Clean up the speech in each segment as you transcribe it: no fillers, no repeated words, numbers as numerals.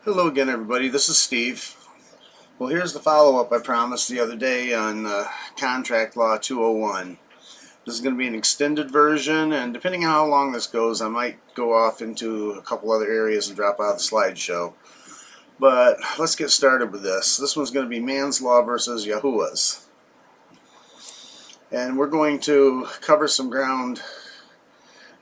Hello again, everybody. This is Steve. Well, here's the follow-up I promised the other day on Contract Law 201. This is going to be an extended version, and depending on how long this goes, I might go off into a couple other areas and drop out the slideshow. But let's get started with this. This one's going to be man's law versus Yahuwah's. And we're going to cover some ground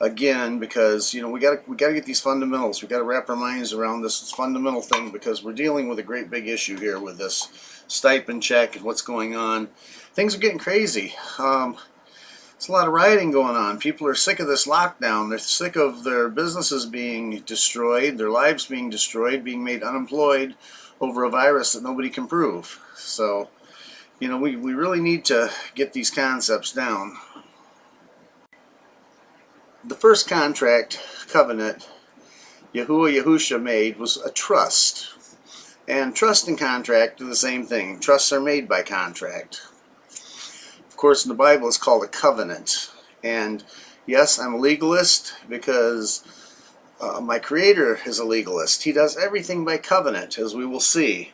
again because we got to get these fundamentals. We got to wrap our minds around this fundamental thing because we're dealing with a great big issue here with this stipend check and what's going on. Things are getting crazy. There's a lot of rioting going on. People are sick of this lockdown. They're sick of their businesses being destroyed, their lives being destroyed, being made unemployed over a virus that nobody can prove. So, we really need to get these concepts down. The first contract covenant Yahusha made was a trust. And trust and contract are the same thing. Trusts are made by contract. Of course, in the Bible it's called a covenant. And yes, I'm a legalist because my Creator is a legalist. He does everything by covenant, as we will see.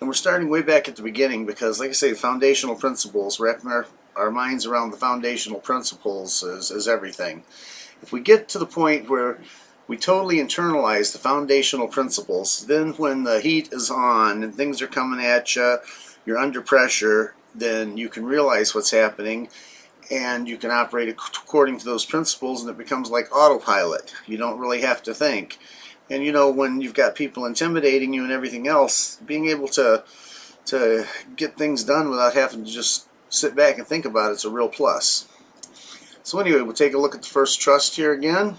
And we're starting way back at the beginning because, like I say, foundational principles, wrapping our minds around the foundational principles is everything. If we get to the point where we totally internalize the foundational principles, then when the heat is on and things are coming at you, you're under pressure, then you can realize what's happening and you can operate according to those principles, and it becomes like autopilot. You don't really have to think. And when you've got people intimidating you and everything else, being able to get things done without having to just sit back and think about it's a real plus. So anyway, we'll take a look at the first trust here again.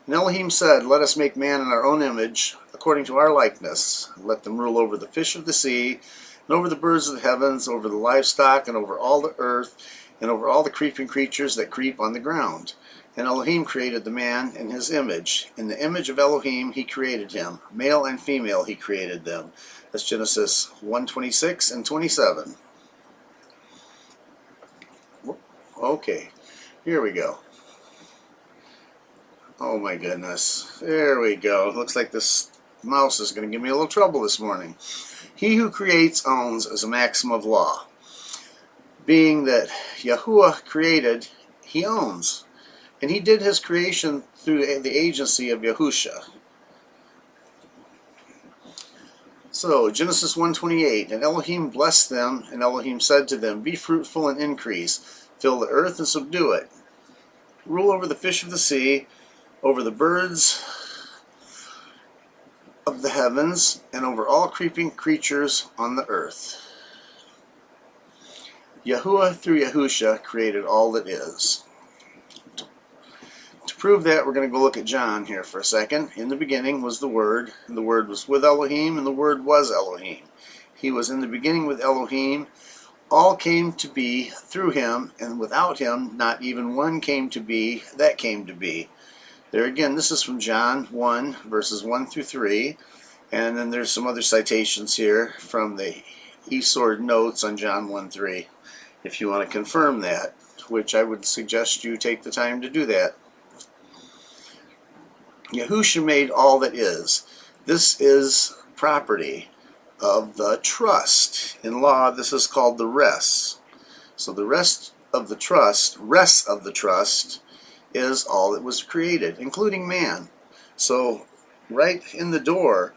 And Elohim said, "Let us make man in our own image, according to our likeness. Let them rule over the fish of the sea, and over the birds of the heavens, over the livestock, and over all the earth, and over all the creeping creatures that creep on the ground." And Elohim created the man in his image. In the image of Elohim he created him. Male and female he created them. That's Genesis 1:26 and 27. Okay. Here we go. Oh my goodness. There we go. Looks like this mouse is going to give me a little trouble this morning. He who creates owns as a maxim of law. Being that Yahuwah created, he owns. And he did his creation through the agency of Yahusha. So, Genesis 1:28, and Elohim blessed them, and Elohim said to them, "Be fruitful and increase. Fill the earth and subdue it. Rule over the fish of the sea, over the birds of the heavens, and over all creeping creatures on the earth." Yahuwah through Yahusha created all that is. To prove that, we're going to go look at John here for a second. In the beginning was the Word, and the Word was with Elohim, and the Word was Elohim. He was in the beginning with Elohim. All came to be through him, and without him not even one came to be that came to be. There again, this is from John 1, verses 1 through 3, and then there's some other citations here from the eSword notes on John 1:3, if you want to confirm that, which I would suggest you take the time to do that. Yahusha made all that is. This is property of the trust. In law, this is called the res. So the rest of the trust is all that was created, including man. So right in the door,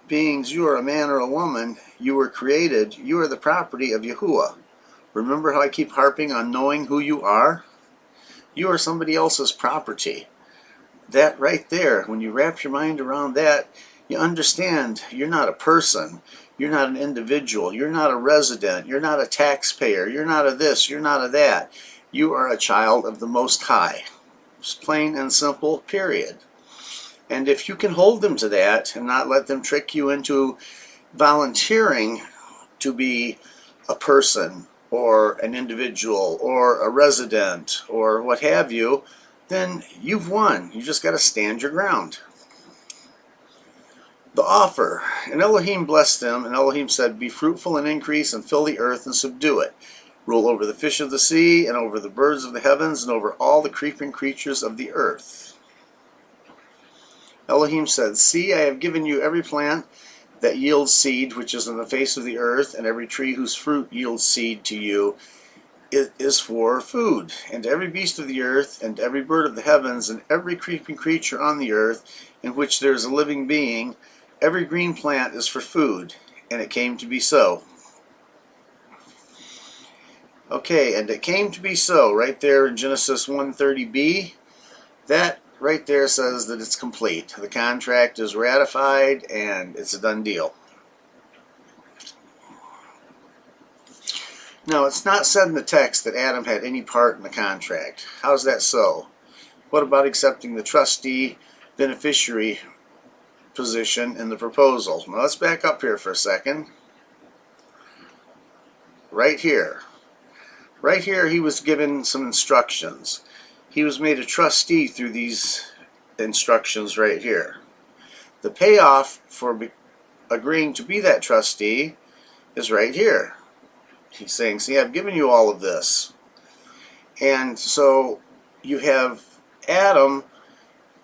beings, you are a man or a woman, you were created, you are the property of Yahuwah. Remember how I keep harping on knowing who you are? You are somebody else's property. That right there, when you wrap your mind around that, you understand you're not a person, you're not an individual, you're not a resident, you're not a taxpayer, you're not a this, you're not a that. You are a child of the Most High. It's plain and simple, period. And if you can hold them to that and not let them trick you into volunteering to be a person or an individual or a resident or what have you, then you've won. You just got to stand your ground. The offer. And Elohim blessed them, and Elohim said, "Be fruitful and increase, and fill the earth and subdue it. Rule over the fish of the sea, and over the birds of the heavens, and over all the creeping creatures of the earth." Elohim said, "See, I have given you every plant that yields seed, which is on the face of the earth, and every tree whose fruit yields seed to you. It is for food, and every beast of the earth, and every bird of the heavens, and every creeping creature on the earth, in which there is a living being, every green plant is for food." And it came to be so. Okay, and it came to be so, right there in Genesis 1:30b. That right there says that it's complete. The contract is ratified, and it's a done deal. Now, it's not said in the text that Adam had any part in the contract. How's that so? What about accepting the trustee beneficiary position in the proposal? Now, let's back up here for a second. Right here. Right here, he was given some instructions. He was made a trustee through these instructions right here. The payoff for agreeing to be that trustee is right here. He's saying, see, I've given you all of this. And so you have Adam,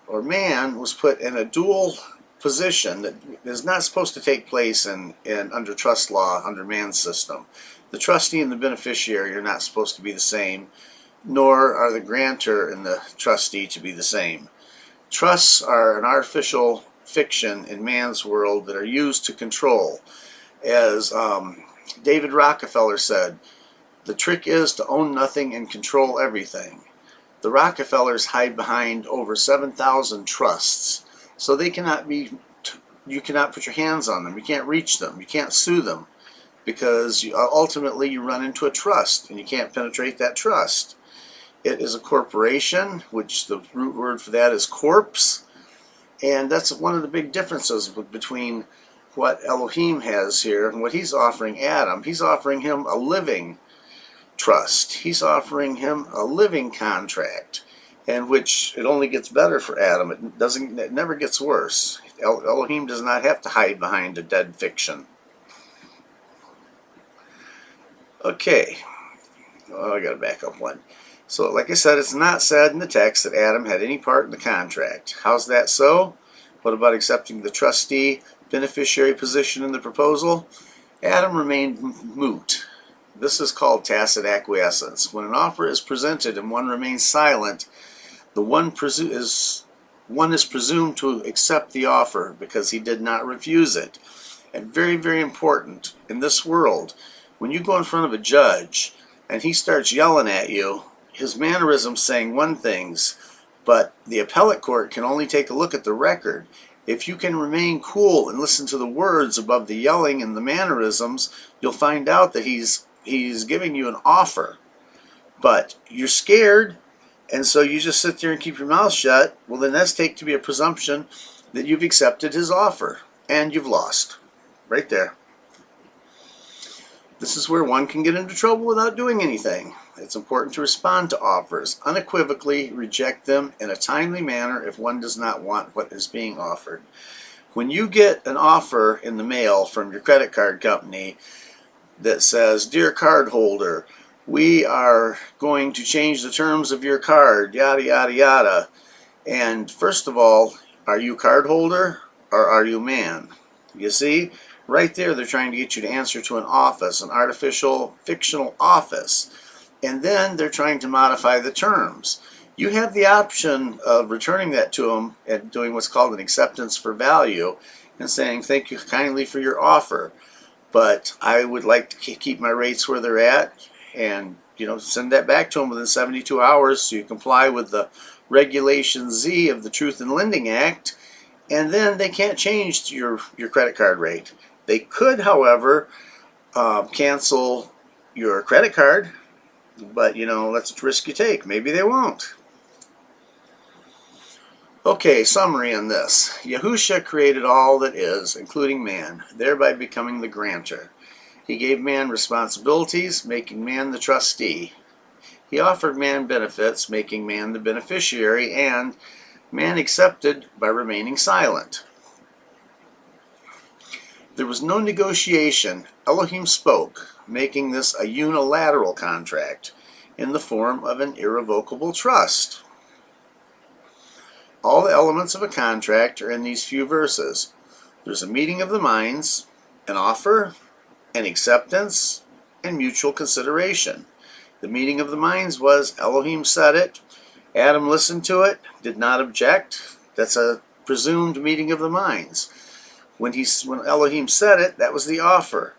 or man, was put in a dual position that is not supposed to take place in under trust law, under man's system. The trustee and the beneficiary are not supposed to be the same, nor are the grantor and the trustee to be the same. Trusts are an artificial fiction in man's world that are used to control. As David Rockefeller said, the trick is to own nothing and control everything. The Rockefellers hide behind over 7,000 trusts, so they cannot be, you cannot put your hands on them, you can't reach them, you can't sue them, because ultimately you run into a trust, and you can't penetrate that trust. It is a corporation, which the root word for that is corpse, and that's one of the big differences between what Elohim has here and what he's offering Adam. He's offering him a living trust. He's offering him a living contract, and which it only gets better for Adam. It never gets worse. Elohim does not have to hide behind a dead fiction. Okay, I gotta back up one. So like I said, it's not said in the text that Adam had any part in the contract. How's that so? What about accepting the trustee beneficiary position in the proposal? Adam remained moot. This is called tacit acquiescence. When an offer is presented and one remains silent, one is presumed to accept the offer because he did not refuse it. And very, very important in this world, when you go in front of a judge and he starts yelling at you, his mannerisms saying one things, but the appellate court can only take a look at the record. If you can remain cool and listen to the words above the yelling and the mannerisms, you'll find out that he's giving you an offer. But you're scared, and so you just sit there and keep your mouth shut. Well, then that's taken to be a presumption that you've accepted his offer, and you've lost. Right there. This is where one can get into trouble without doing anything. It's important to respond to offers, unequivocally reject them in a timely manner if one does not want what is being offered. When you get an offer in the mail from your credit card company that says, "Dear card holder, we are going to change the terms of your card, yada yada yada," and first of all, are you card holder or are you man? You see? Right there, they're trying to get you to answer to an office, an artificial, fictional office. And then they're trying to modify the terms. You have the option of returning that to them and doing what's called an acceptance for value and saying, "Thank you kindly for your offer, but I would like to keep my rates where they're at," and send that back to them within 72 hours so you comply with the Regulation Z of the Truth in Lending Act, and then they can't change your credit card rate. They could, however, cancel your credit card, but that's a risk you take. Maybe they won't. Okay, summary on this. Yahusha created all that is, including man, thereby becoming the grantor. He gave man responsibilities, making man the trustee. He offered man benefits, making man the beneficiary, and man accepted by remaining silent. There was no negotiation. Elohim spoke, making this a unilateral contract in the form of an irrevocable trust. All the elements of a contract are in these few verses. There's a meeting of the minds, an offer, an acceptance, and mutual consideration. The meeting of the minds was Elohim said it, Adam listened to it, did not object. That's a presumed meeting of the minds. When Elohim said it, that was the offer.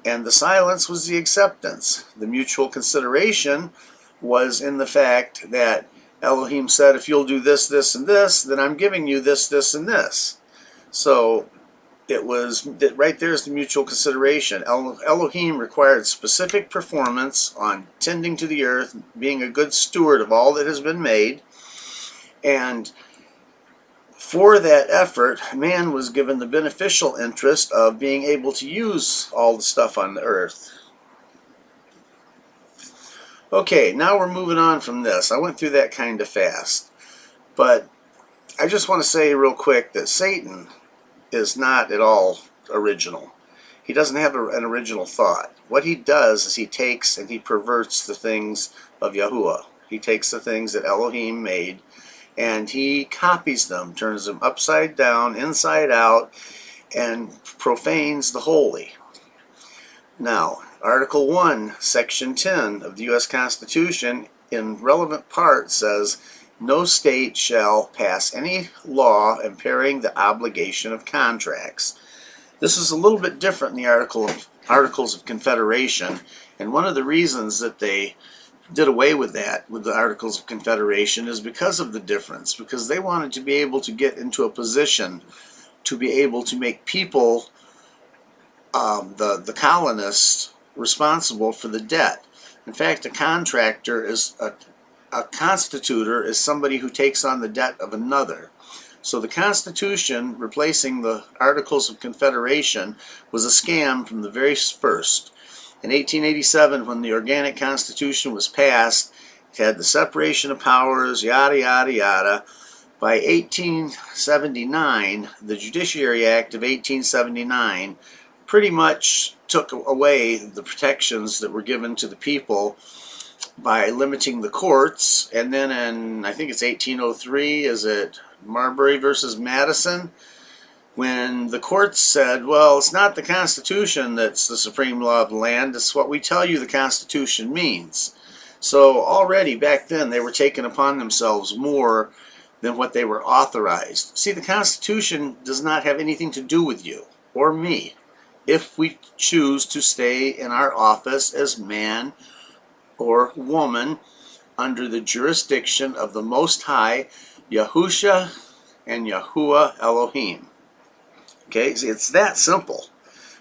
And the silence was the acceptance. The mutual consideration was in the fact that Elohim said, if you'll do this, this, and this, then I'm giving you this, this, and this. So it was right there's the mutual consideration. Elohim required specific performance on tending to the earth, being a good steward of all that has been made, and for that effort, man was given the beneficial interest of being able to use all the stuff on the earth. Okay, now we're moving on from this. I went through that kind of fast, but I just want to say real quick that Satan is not at all original. He doesn't have an original thought. What he does is he takes and he perverts the things of Yahuwah. He takes the things that Elohim made and he copies them, turns them upside down, inside out, and profanes the holy. Now, Article 1, Section 10 of the U.S. Constitution, in relevant part, says, no state shall pass any law impairing the obligation of contracts. This is a little bit different in the Articles of Confederation, and one of the reasons that they did away with that, with the Articles of Confederation, is because of the difference, because they wanted to be able to get into a position to be able to make people, the colonists, responsible for the debt. In fact, a contractor is a constitutor is somebody who takes on the debt of another. So the Constitution, replacing the Articles of Confederation, was a scam from the very first. In 1887, when the Organic Constitution was passed, it had the separation of powers, yada, yada, yada. By 1879, the Judiciary Act of 1879 pretty much took away the protections that were given to the people by limiting the courts. And then in, I think it's 1803, is it Marbury versus Madison, when the courts said, well, it's not the Constitution that's the supreme law of the land, it's what we tell you the Constitution means. So already back then they were taking upon themselves more than what they were authorized. See, the Constitution does not have anything to do with you or me if we choose to stay in our office as man or woman under the jurisdiction of the Most High, Yahusha and Yahuwah Elohim. Okay, see, it's that simple,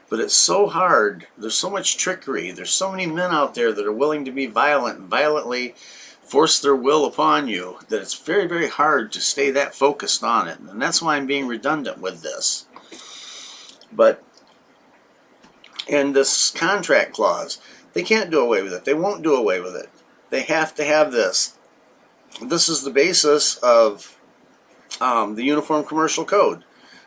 but it's so hard. There's so much trickery. There's so many men out there that are willing to be violent and violently force their will upon you that it's very, very hard to stay that focused on it. And that's why I'm being redundant with this. But in this contract clause, they can't do away with it. They won't do away with it. They have to have this. This is the basis of the Uniform Commercial Code.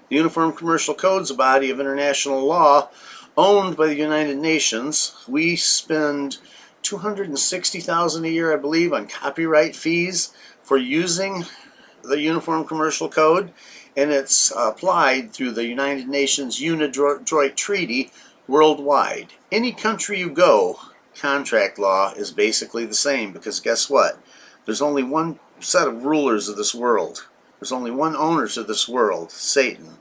The Uniform Commercial Code is a body of international law owned by the United Nations. We spend $260,000 a year, I believe, on copyright fees for using the Uniform Commercial Code, and it's applied through the United Nations UNIDROIT Treaty worldwide. Any country you go, contract law is basically the same, because guess what? There's only one set of rulers of this world. There's only one owner to this world, Satan.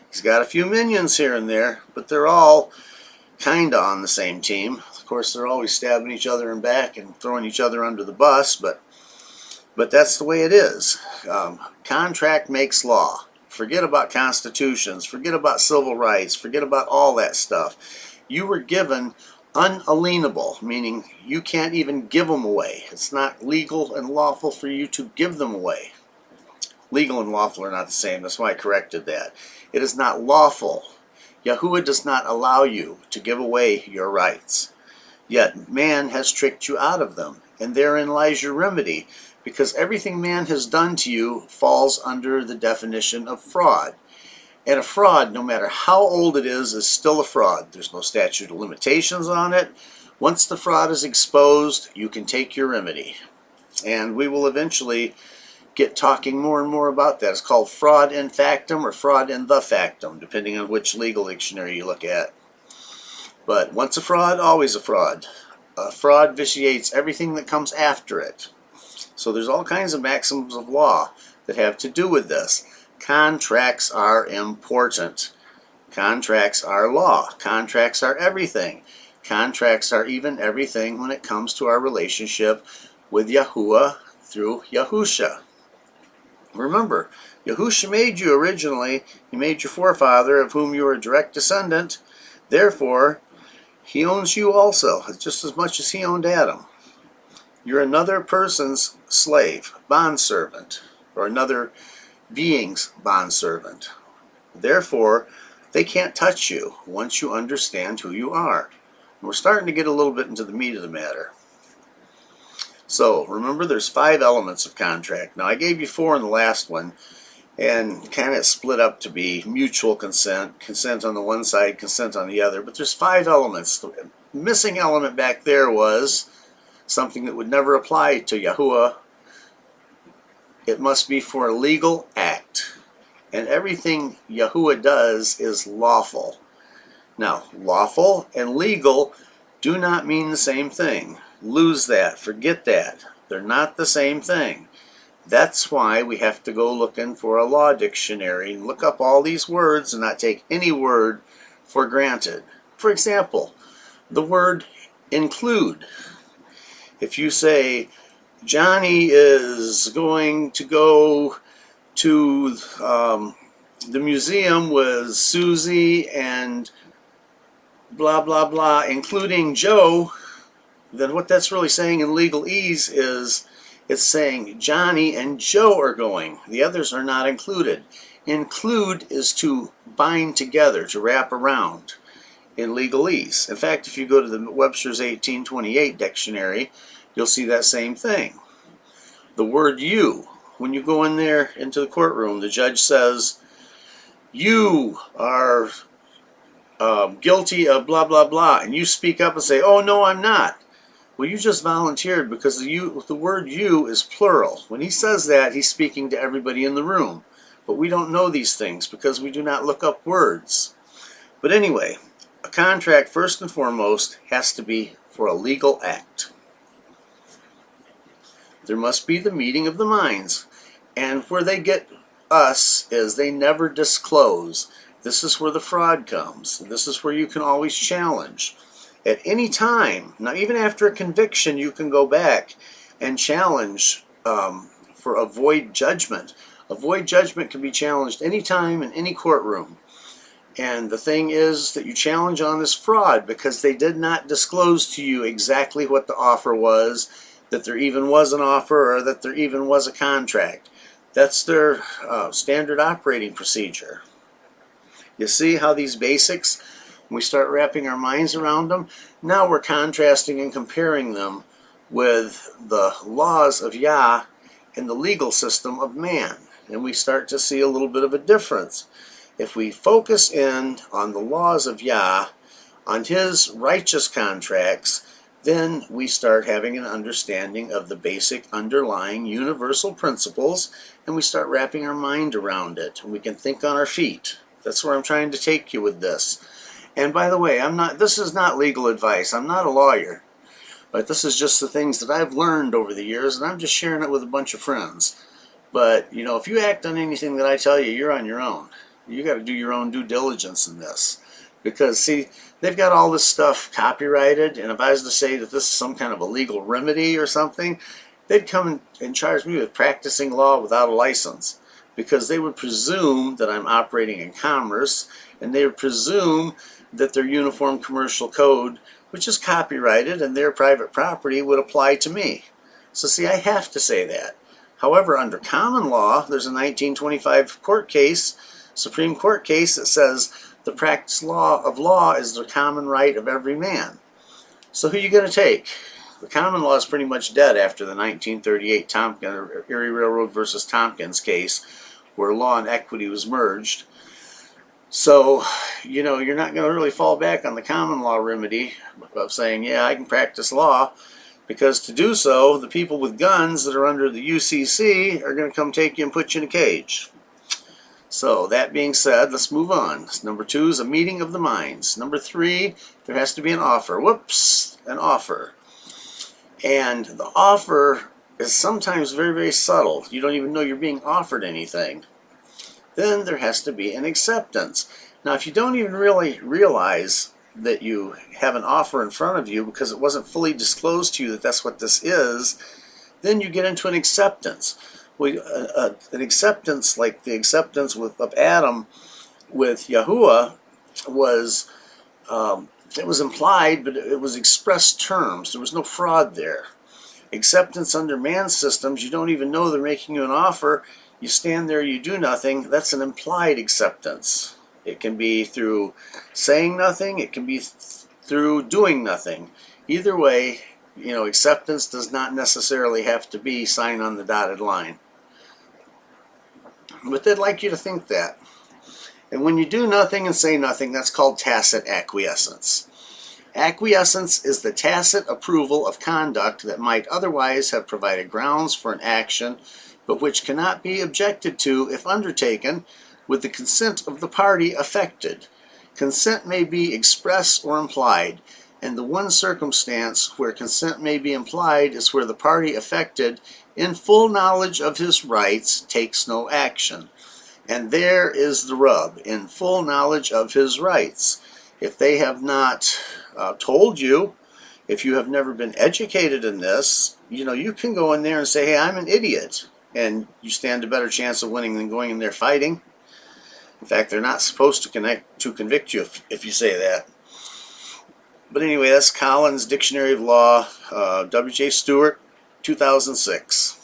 He's got a few minions here and there, but they're all kind of on the same team. Of course, they're always stabbing each other in the back and throwing each other under the bus, but that's the way it is. Contract makes law. Forget about constitutions. Forget about civil rights. Forget about all that stuff. You were given unalienable, meaning you can't even give them away. It's not legal and lawful for you to give them away. Legal and lawful are not the same. That's why I corrected that. It is not lawful. Yahuwah does not allow you to give away your rights. Yet man has tricked you out of them. And therein lies your remedy. Because everything man has done to you falls under the definition of fraud. And a fraud, no matter how old it is still a fraud. There's no statute of limitations on it. Once the fraud is exposed, you can take your remedy. And we will eventually get talking more and more about that. It's called fraud in factum or fraud in the factum, depending on which legal dictionary you look at. But once a fraud, always a fraud. A fraud vitiates everything that comes after it. So there's all kinds of maxims of law that have to do with this. Contracts are important. Contracts are law. Contracts are everything. Contracts are even everything when it comes to our relationship with Yahuwah through Yahusha. Remember, Yahusha made you originally. He made your forefather, of whom you are a direct descendant. Therefore, he owns you also, just as much as he owned Adam. You're another person's slave, bondservant, or another being's bondservant. Therefore, they can't touch you once you understand who you are. And we're starting to get a little bit into the meat of the matter. So, remember, there's 5 elements of contract. Now, I gave you 4 in the last one, and kind of split up to be mutual consent, consent on the one side, consent on the other. But there's 5 elements. The missing element back there was something that would never apply to Yahuwah. It must be for a legal act. And everything Yahuwah does is lawful. Now, lawful and legal do not mean the same thing. Lose that. Forget that. They're not the same thing. That's why we have to go looking for a law dictionary and look up all these words and not take any word for granted. For example, the word include. If you say, Johnny is going to go to the museum with Susie and blah, blah, blah, including Joe, then what that's really saying in legalese is it's saying Johnny and Joe are going. The others are not included. Include is to bind together, to wrap around in legalese. In fact, if you go to the Webster's 1828 dictionary, you'll see that same thing. The word you, when you go in there into the courtroom, the judge says, you are guilty of blah, blah, blah, and you speak up and say, oh, no, I'm not. Well, you just volunteered because the word you is plural. When he says that, he's speaking to everybody in the room. But we don't know these things because we do not look up words. But anyway, a contract, first and foremost, has to be for a legal act. There must be the meeting of the minds. And where they get us is they never disclose. This is where the fraud comes. This is where you can always challenge. At any time, now even after a conviction, you can go back and challenge for a void judgment. A void judgment can be challenged anytime in any courtroom. And the thing is that you challenge on this fraud because they did not disclose to you exactly what the offer was, that there even was an offer, or that there even was a contract. That's their standard operating procedure. You see how these basics, when we start wrapping our minds around them, now we're contrasting and comparing them with the laws of Yah and the legal system of man. And we start to see a little bit of a difference. If we focus in on the laws of Yah, on his righteous contracts, then we start having an understanding of the basic underlying universal principles, and we start wrapping our mind around it. And we can think on our feet. That's where I'm trying to take you with this. And by the way, this is not legal advice. I'm not a lawyer. But this is just the things that I've learned over the years, and I'm just sharing it with a bunch of friends. But, you know, if you act on anything that I tell you, you're on your own. You got to do your own due diligence in this. Because, see, they've got all this stuff copyrighted, and if I was to say that this is some kind of a legal remedy or something, they'd come and charge me with practicing law without a license. Because they would presume that I'm operating in commerce, and they would presume that their Uniform Commercial Code, which is copyrighted and their private property, would apply to me. So see, I have to say that. However, under common law, there's a 1925 court case, Supreme Court case, that says the practice of law is the common right of every man. So who are you going to take? The common law is pretty much dead after the 1938 Erie Railroad versus Tompkins case, where law and equity was merged. So, you know, you're not going to really fall back on the common law remedy of saying, yeah, I can practice law, Because to do so, the people with guns that are under the UCC are going to come take you and put you in a cage. So that being said, let's move on. Number 2 is a meeting of the minds. Number 3, there has to be an offer. Whoops, an offer. And the offer is sometimes very, very subtle. You don't even know you're being offered anything. Then there has to be an acceptance. Now, if you don't even really realize that you have an offer in front of you because it wasn't fully disclosed to you that that's what this is, then you get into an acceptance. An acceptance, like the acceptance of Adam with Yahuwah, was it was implied, but it was expressed terms. There was no fraud there. Acceptance under man's systems, you don't even know they're making you an offer. You stand there, you do nothing. That's an implied acceptance. It can be through saying nothing. It can be through doing nothing. Either way, acceptance does not necessarily have to be sign on the dotted line. But they'd like you to think that. And when you do nothing and say nothing, that's called tacit acquiescence. Acquiescence is the tacit approval of conduct that might otherwise have provided grounds for an action, but which cannot be objected to if undertaken with the consent of the party affected. Consent may be express or implied, and the one circumstance where consent may be implied is where the party affected, in full knowledge of his rights, takes no action. And there is the rub, in full knowledge of his rights. If they have not told you, if you have never been educated in this, you can go in there and say, hey, I'm an idiot, and you stand a better chance of winning than going in there fighting. In fact, they're not supposed to convict you if you say that. But anyway, that's Collins Dictionary of Law, W.J. Stewart, 2006.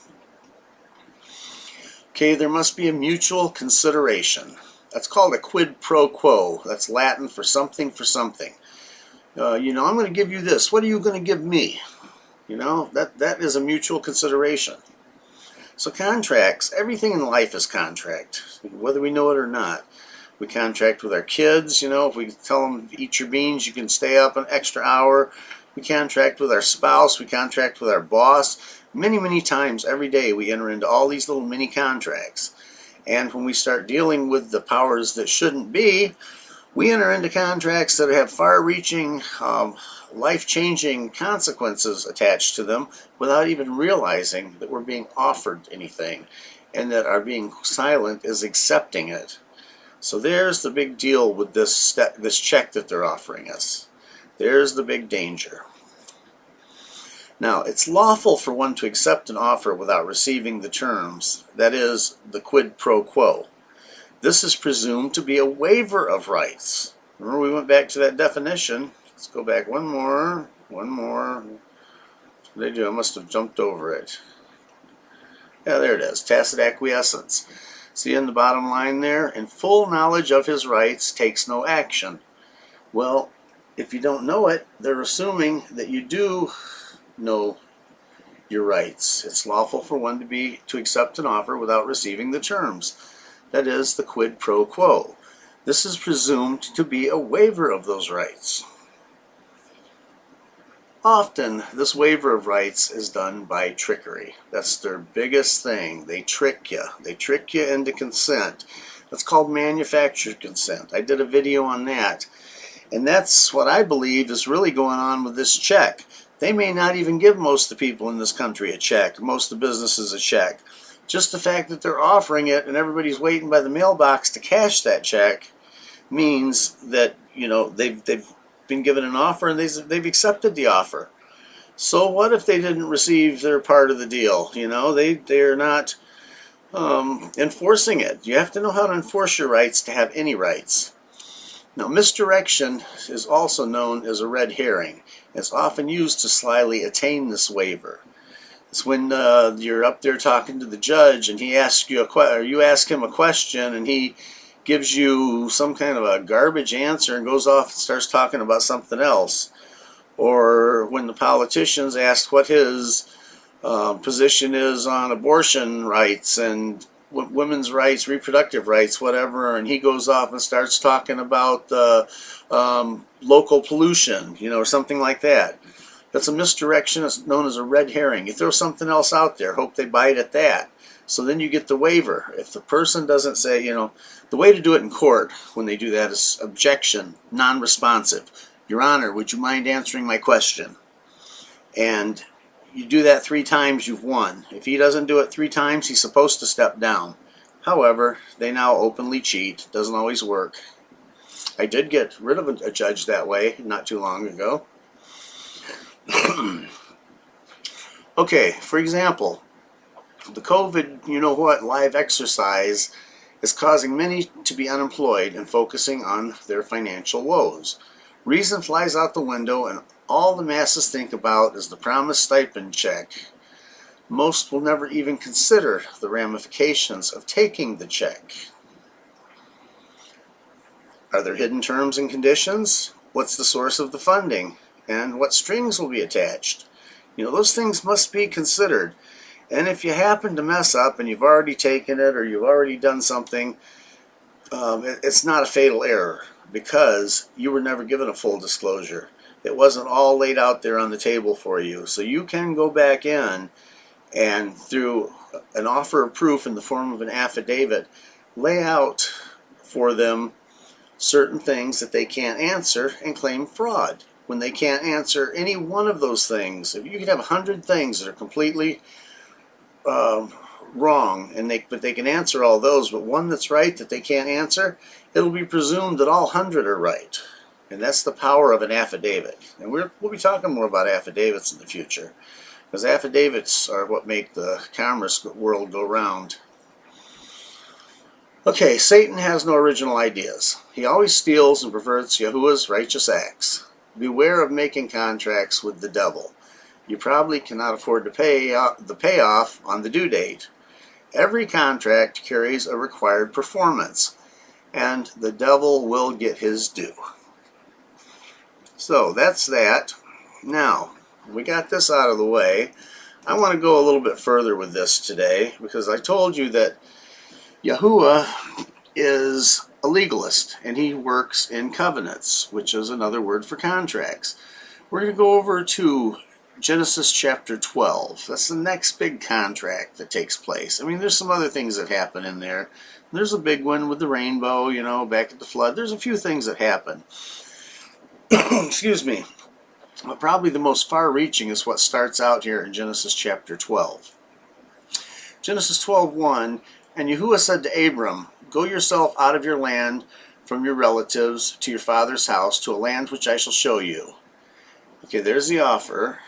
Okay, there must be a mutual consideration. That's called a quid pro quo. That's Latin for something for something. I'm going to give you this. What are you going to give me? That is a mutual consideration. So contracts, everything in life is contract, whether we know it or not. We contract with our kids, if we tell them, eat your beans, you can stay up an extra hour. We contract with our spouse, we contract with our boss. Many, many times every day we enter into all these little mini contracts. And when we start dealing with the powers that shouldn't be, we enter into contracts that have far-reaching, life-changing consequences attached to them without even realizing that we're being offered anything, and that our being silent is accepting it. So there's the big deal with this check that they're offering us. There's the big danger. Now, it's lawful for one to accept an offer without receiving the terms, that is, the quid pro quo. This is presumed to be a waiver of rights. Remember, we went back to that definition. Let's go back one more. What did I do? I must have jumped over it. Yeah, there it is. Tacit acquiescence. See in the bottom line there? In full knowledge of his rights, takes no action. Well, if you don't know it, they're assuming that you do know your rights. It's lawful for one to accept an offer without receiving the terms. That is the quid pro quo. This is presumed to be a waiver of those rights. Often, this waiver of rights is done by trickery. That's their biggest thing. They trick you. They trick you into consent. That's called manufactured consent. I did a video on that. And that's what I believe is really going on with this check. They may not even give most of the people in this country a check, most of the businesses a check. Just the fact that they're offering it and everybody's waiting by the mailbox to cash that check means that, they've been given an offer and they've accepted the offer. So what if they didn't receive their part of the deal? They're not enforcing it. You have to know how to enforce your rights to have any rights. Now, misdirection is also known as a red herring. It's often used to slyly attain this waiver. It's when you're up there talking to the judge and he asks you or you ask him a question and he gives you some kind of a garbage answer and goes off and starts talking about something else. Or when the politicians ask what his position is on abortion rights and women's rights, reproductive rights, whatever, and he goes off and starts talking about local pollution, or something like that. That's a misdirection. It's known as a red herring. You throw something else out there, hope they bite at that. So then you get the waiver. If the person doesn't say, the way to do it in court when they do that is objection, non-responsive. Your Honor, would you mind answering my question? And you do that 3 times, you've won. If he doesn't do it 3 times, he's supposed to step down. However, they now openly cheat. Doesn't always work. I did get rid of a judge that way not too long ago. Okay, for example, the COVID, live exercise is causing many to be unemployed and focusing on their financial woes. Reason flies out the window, and all the masses think about is the promised stipend check. Most will never even consider the ramifications of taking the check. Are there hidden terms and conditions? What's the source of the funding? And what strings will be attached? Those things must be considered. And if you happen to mess up and you've already taken it or you've already done something, it's not a fatal error because you were never given a full disclosure. It wasn't all laid out there on the table for you. So you can go back in and through an offer of proof in the form of an affidavit, lay out for them certain things that they can't answer and claim fraud. When they can't answer any one of those things, if you can have 100 things that are completely wrong, but they can answer all those, but one that's right that they can't answer, it'll be presumed that all 100 are right. And that's the power of an affidavit. And we'll be talking more about affidavits in the future, because affidavits are what make the commerce world go round. Okay, Satan has no original ideas. He always steals and perverts Yahuwah's righteous acts. Beware of making contracts with the devil. You probably cannot afford to pay the payoff on the due date. Every contract carries a required performance, and the devil will get his due. So that's that. Now, we got this out of the way. I want to go a little bit further with this today because I told you that Yahuwah is a legalist and he works in covenants, which is another word for contracts. We're going to go over to Genesis chapter 12. That's the next big contract that takes place. I mean, there's some other things that happen in there. There's a big one with the rainbow, back at the flood. There's a few things that happen. Excuse me. But probably the most far-reaching is what starts out here in Genesis chapter 12. Genesis 12:1, and Yahuwah said to Abram, go yourself out of your land from your relatives to your father's house to a land which I shall show you. Okay, there's the offer,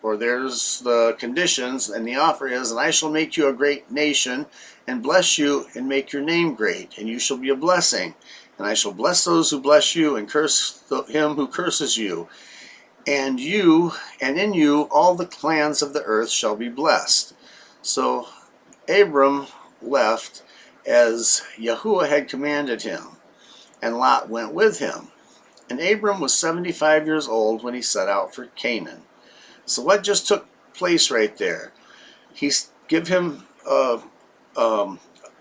or there's the conditions, and the offer is, and I shall make you a great nation and bless you and make your name great, and you shall be a blessing. And I shall bless those who bless you and curse him who curses you. And in you all the clans of the earth shall be blessed. So Abram left as Yahuwah had commanded him, and Lot went with him. And Abram was 75 years old when he set out for Canaan. So what just took place right there? He's give him a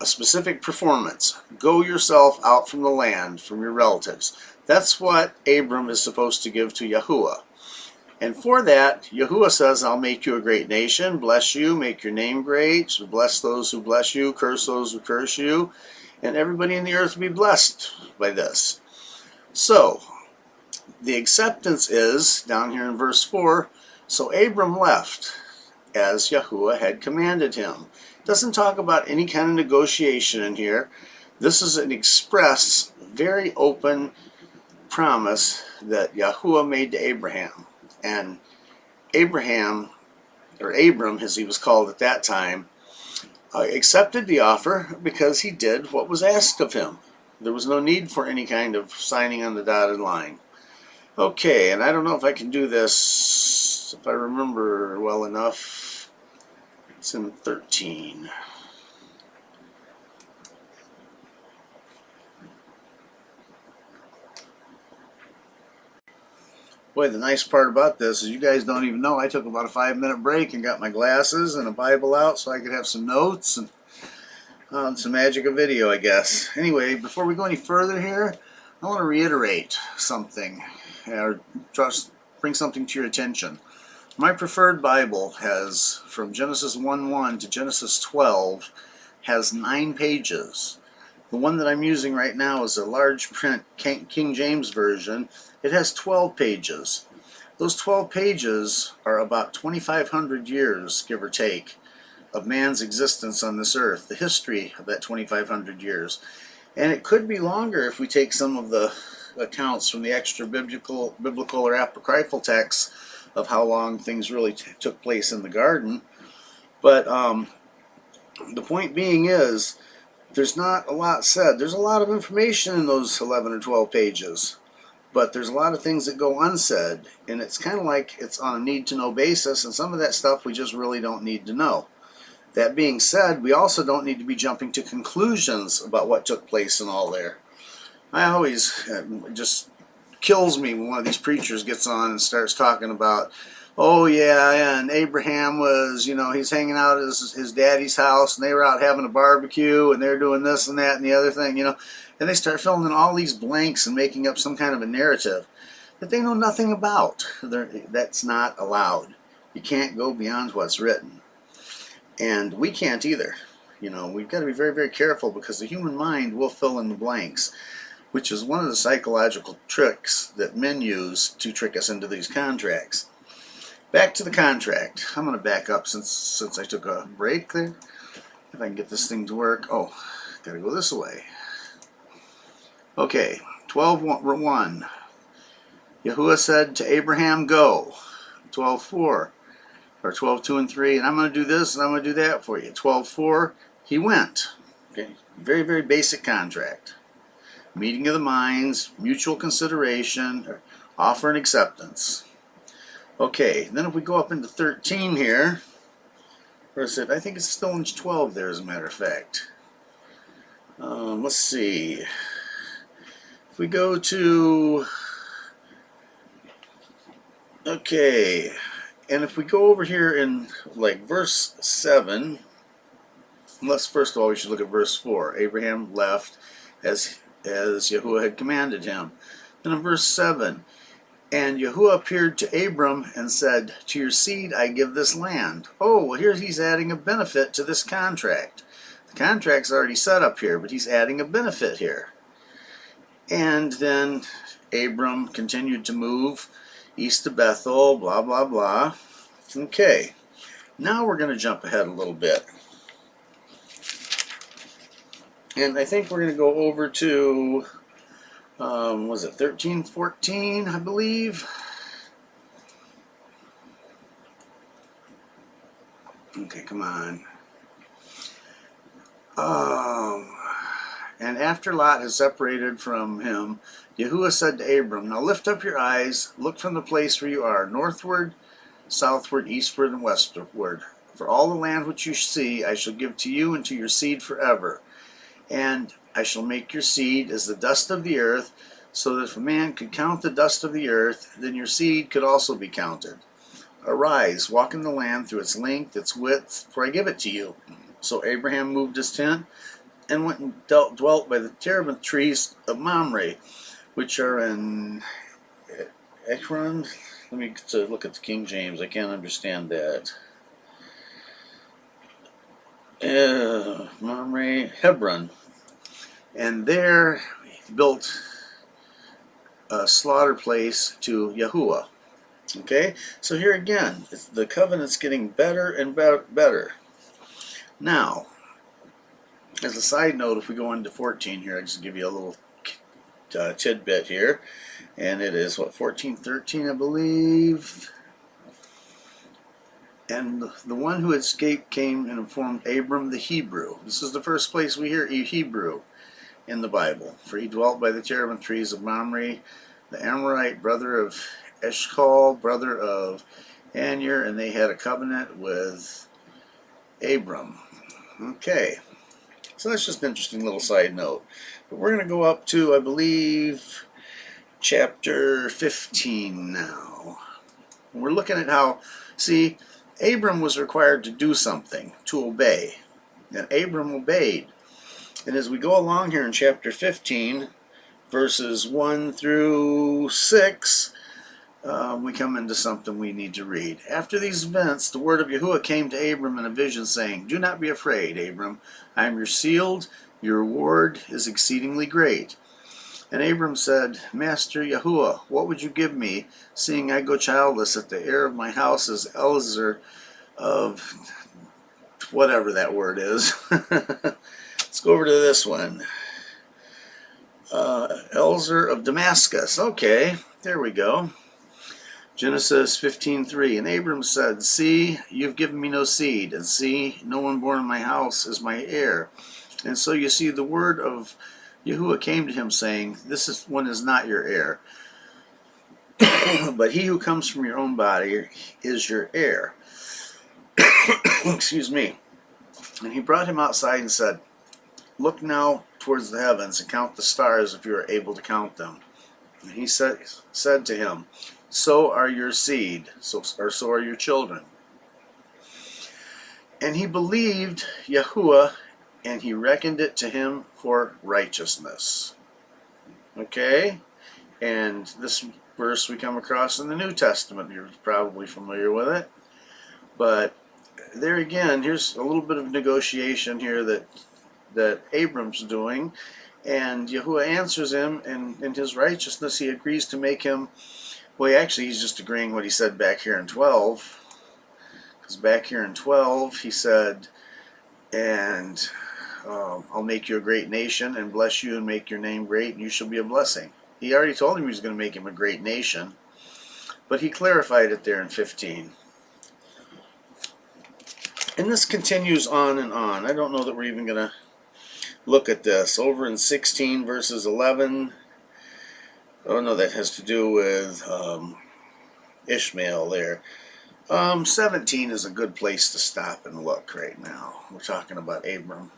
specific performance. Go yourself out from the land, from your relatives. That's what Abram is supposed to give to Yahuwah. And for that, Yahuwah says, I'll make you a great nation, bless you, make your name great, bless those who bless you, curse those who curse you, and everybody in the earth will be blessed by this. So, the acceptance is, down here in verse 4, so Abram left, as Yahuwah had commanded him. It doesn't talk about any kind of negotiation in here. This is an express, very open promise that Yahuwah made to Abraham. And Abraham, or Abram as he was called at that time, accepted the offer because he did what was asked of him. There was no need for any kind of signing on the dotted line. Okay, and I don't know if I can do this, if I remember well enough. It's in 13. Boy, the nice part about this is you guys don't even know I took about a 5-minute break and got my glasses and a Bible out so I could have some notes and some magic of video, I guess. Anyway, before we go any further here, I want to reiterate something, or just bring something to your attention. My preferred Bible has, from Genesis 1:1 to Genesis 12, has 9 pages. The one that I'm using right now is a large print King James Version. It has 12 pages. Those 12 pages are about 2,500 years, give or take, of man's existence on this earth, the history of that 2,500 years. And it could be longer if we take some of the accounts from the extra biblical or apocryphal texts of how long things really took place in the garden. But the point being is, there's not a lot said. There's a lot of information in those 11 or 12 pages, but there's a lot of things that go unsaid, and it's kind of like it's on a need-to-know basis, and some of that stuff we just really don't need to know. That being said, we also don't need to be jumping to conclusions about what took place and all there. I always, it just kills me when one of these preachers gets on and starts talking about, oh yeah, and Abraham was, he's hanging out at his daddy's house, and they were out having a barbecue, and they're doing this and that and the other thing, and they start filling in all these blanks and making up some kind of a narrative that they know nothing about. That's not allowed. You can't go beyond what's written. And we can't either. We've got to be very, very careful, because the human mind will fill in the blanks, which is one of the psychological tricks that men use to trick us into these contracts. Back to the contract. I'm going to back up since I took a break there. If I can get this thing to work. Oh, got to go this way. Okay, 12:1. Yahuwah said to Abraham, go. 12:4. Or 12:2 and 3, and I'm going to do this and I'm going to do that for you. 12:4, he went. Okay, very, very basic contract. Meeting of the minds, mutual consideration, offer and acceptance. Okay, then if we go up into 13 here, where is it? I think it's still in 12 there, as a matter of fact. Let's see. If we go to, okay, and if we go over here in like verse 7, unless first of all we should look at verse 4. Abraham left as Yahuwah had commanded him. Then in verse 7, and Yahuwah appeared to Abram and said, to your seed I give this land. Oh, well, here he's adding a benefit to this contract. The contract's already set up here, but he's adding a benefit here. And then Abram continued to move east to Bethel, blah, blah, blah. Okay, now we're going to jump ahead a little bit. And I think we're going to go over to, was it 13:14, I believe? Okay, come on. And after Lot has separated from him, Yahuwah said to Abram, now lift up your eyes, look from the place where you are, northward, southward, eastward, and westward. For all the land which you see I shall give to you and to your seed forever. And I shall make your seed as the dust of the earth, so that if a man could count the dust of the earth, then your seed could also be counted. Arise, walk in the land through its length, its width, for I give it to you. So Abraham moved his tent and went and dwelt by the terebinth trees of Mamre, which are in Ekron. Let me look at the King James. I can't understand that. Mamre, Hebron. And there he built a slaughter place to Yahuwah. Okay, so here again, the covenant's getting better and better. Now, as a side note, if we go into 14 here, I'll just give you a little tidbit here. And it is, what, 14:13, I believe. And the one who escaped came and informed Abram the Hebrew. This is the first place we hear Hebrew in the Bible. For he dwelt by the terebinth trees of Mamre, the Amorite, brother of Eshcol, brother of Aner, and they had a covenant with Abram. Okay, so that's just an interesting little side note. But we're going to go up to, I believe, chapter 15 now. And we're looking at how, see, Abram was required to do something, to obey. And Abram obeyed. And as we go along here in chapter 15, verses 1 through 6, we come into something we need to read. After these events, the word of Yahuwah came to Abram in a vision, saying, "Do not be afraid, Abram. I am your shield. Your reward is exceedingly great." And Abram said, "Master Yahuwah, what would you give me, seeing I go childless, that the heir of my house is Eliezer of..." whatever that word is. Let's go over to this one. Eliezer of Damascus. Okay, there we go. Genesis 15:3. And Abram said, "See, you've given me no seed, and see, no one born in my house is my heir." And so you see, the word of Yahuwah came to him, saying, "This one is not your heir, but he who comes from your own body is your heir." Excuse me. And he brought him outside and said, "Look now towards the heavens and count the stars, if you are able to count them." And he said to him, "So are your seed, so are your children." And he believed Yahuwah, and he reckoned it to him for righteousness. Okay? And this verse we come across in the New Testament. You're probably familiar with it. But there again, here's a little bit of negotiation here that Abram's doing. And Yahuwah answers him, and in his righteousness he agrees to make him, well, actually he's just agreeing what he said back here in 12. Because back here in 12 he said, "And I'll make you a great nation, and bless you, and make your name great, and you shall be a blessing." He already told him he was going to make him a great nation, but he clarified it there in 15. And this continues on and on. I don't know that we're even going to look at this. Over in 16 verses 11, oh no, that has to do with Ishmael there. 17 is a good place to stop and look right now. We're talking about Abram.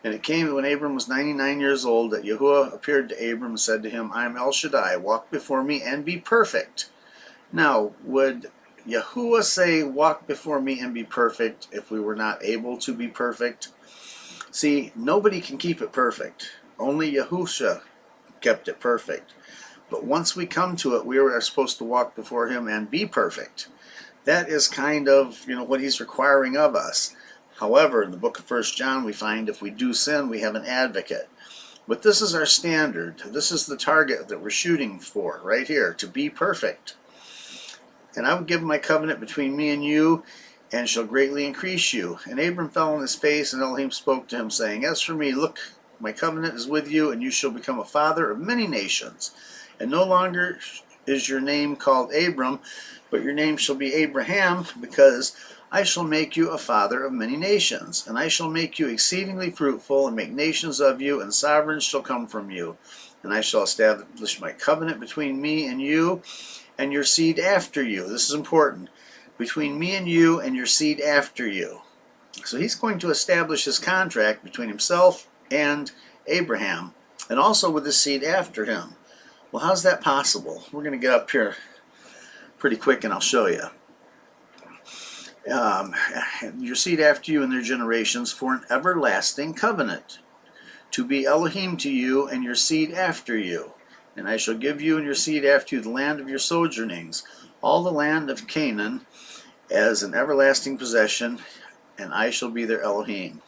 "And it came when Abram was 99 years old that Yahuwah appeared to Abram and said to him, I am El Shaddai, walk before me and be perfect." Now, would Yahuwah say, "Walk before me and be perfect," if we were not able to be perfect? See, nobody can keep it perfect. Only Yahusha kept it perfect. But once we come to it, we are supposed to walk before him and be perfect. That is kind of, what he's requiring of us. However, in the book of 1 John, we find if we do sin, we have an advocate. But this is our standard. This is the target that we're shooting for right here, to be perfect. "And I will give my covenant between me and you, and shall greatly increase you." And Abram fell on his face, and Elohim spoke to him, saying, "As for me, look, my covenant is with you, and you shall become a father of many nations. And no longer is your name called Abram, but your name shall be Abraham, because I shall make you a father of many nations. And I shall make you exceedingly fruitful, and make nations of you, and sovereigns shall come from you. And I shall establish my covenant between me and you, and your seed after you." This is important. Between me and you and your seed after you. So he's going to establish his contract between himself and Abraham, and also with his seed after him. Well, how's that possible? We're going to get up here pretty quick and I'll show you. Your seed after you and their generations for an everlasting covenant, to be Elohim to you and your seed after you. And I shall give you and your seed after you the land of your sojournings, all the land of Canaan, as an everlasting possession, and I shall be their Elohim.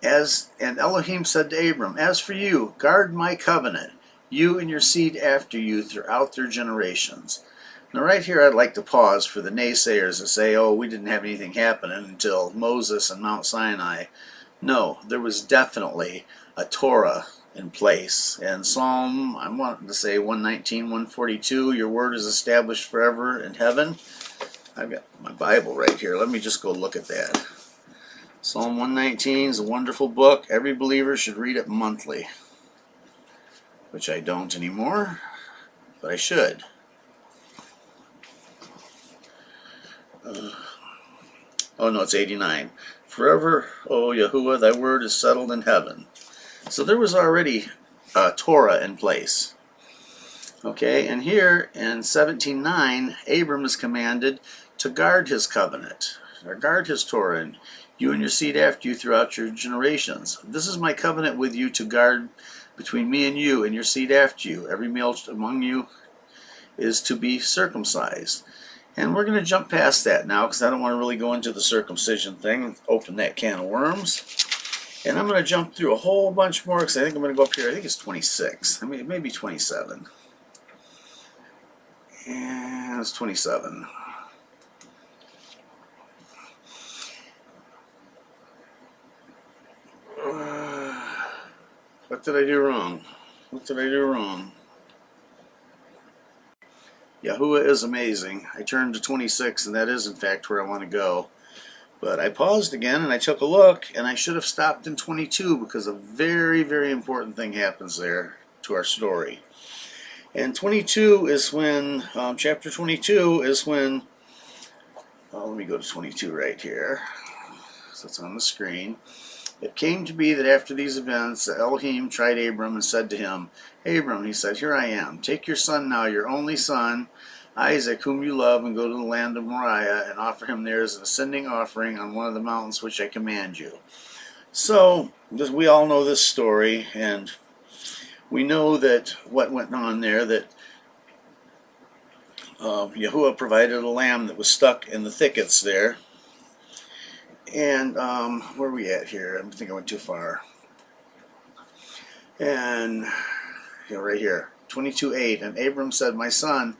And Elohim said to Abram, "As for you, guard my covenant, you and your seed after you throughout their generations." Now right here I'd like to pause for the naysayers that say, "Oh, we didn't have anything happening until Moses and Mount Sinai." No, there was definitely a Torah in place. And Psalm, I'm wanting to say 119, 142, "Your word is established forever in heaven." I've got my Bible right here. Let me just go look at that. Psalm 119 is a wonderful book. Every believer should read it monthly, which I don't anymore, but I should. Oh no, it's 89. "Forever, O Yahuwah, thy word is settled in heaven." So there was already Torah in place. Okay, and here in 17:9, Abram is commanded to guard his covenant, or guard his Torah, and you and your seed after you throughout your generations. "This is my covenant with you to guard between me and you and your seed after you. Every male among you is to be circumcised. And we're going to jump past that now because I don't want to really go into the circumcision thing, open that can of worms. And I'm going to jump through a whole bunch more because I think I'm going to go up here. I think it's 26. I mean, maybe 27. And it's 27. What did I do wrong? What did I do wrong? Yahuwah is amazing. I turned to 26, and that is, in fact, where I want to go. But I paused again, and I took a look, and I should have stopped in 22 because a very, very important thing happens there to our story. And 22 is when, chapter 22 is when, let me go to 22 right here. So it's on the screen. It came to be that after these events, Elohim tried Abram and said to him, Abram, he said, here I am. Take your son now, your only son, Isaac, whom you love, and go to the land of Moriah and offer him there as an ascending offering on one of the mountains which I command you. So, we all know this story, and we know that what went on there, that Yahuwah provided a lamb that was stuck in the thickets there. And where are we at here? I think I went too far. And right here, 22:8. And Abram said, my son,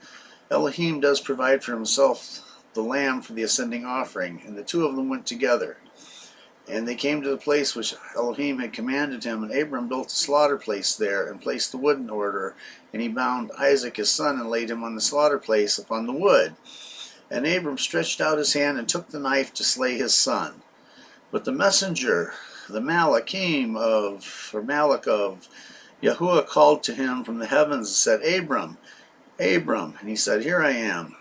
Elohim does provide for himself the lamb for the ascending offering. And the two of them went together. And they came to the place which Elohim had commanded him. And Abram built a slaughter place there and placed the wood in order. And he bound Isaac his son and laid him on the slaughter place upon the wood. And Abram stretched out his hand and took the knife to slay his son. But the messenger, the Malach of Yahuwah, called to him from the heavens and said, Abram, Abram. And he said, here I am.